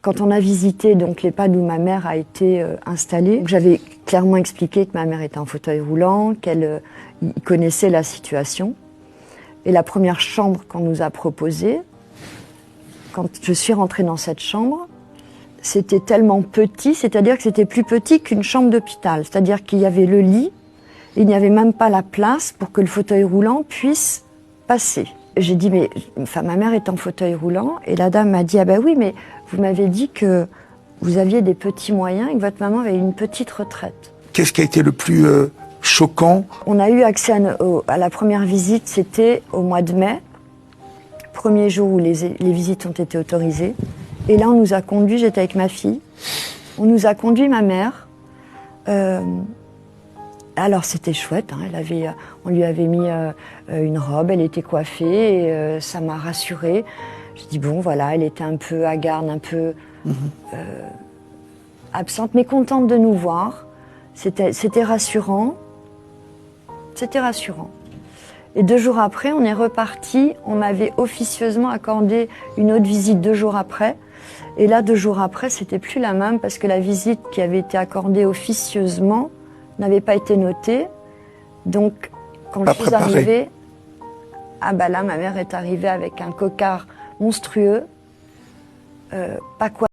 Quand on a visité donc l'EHPAD où ma mère a été installée, j'avais clairement expliqué que ma mère était en fauteuil roulant, qu'elle connaissait la situation. Et la première chambre qu'on nous a proposée, quand je suis rentrée dans cette chambre, c'était tellement petit, c'est-à-dire que c'était plus petit qu'une chambre d'hôpital. C'est-à-dire qu'il y avait le lit, il n'y avait même pas la place pour que le fauteuil roulant puisse passer. J'ai dit, mais ma mère est en fauteuil roulant, et la dame m'a dit, ah ben oui, mais vous m'avez dit que vous aviez des petits moyens et que votre maman avait une petite retraite. Qu'est-ce qui a été le plus choquant? On a eu accès à la première visite, c'était au mois de mai, premier jour où les visites ont été autorisées. Et là, on nous a conduits, j'étais avec ma fille, on nous a conduit ma mère. Alors c'était chouette, hein, on lui avait mis une robe, elle était coiffée, et ça m'a rassurée. J'ai dit bon voilà, elle était un peu hagarde, un peu absente, mais contente de nous voir. C'était rassurant. C'était rassurant. Et 2 jours après, on est reparti. On m'avait officieusement accordé une autre visite 2 jours après. Et là, 2 jours après, c'était plus la même parce que la visite qui avait été accordée officieusement n'avait pas été notée. Donc, quand je suis arrivée, ah bah là, ma mère est arrivée avec un cocard monstrueux, pas quoi.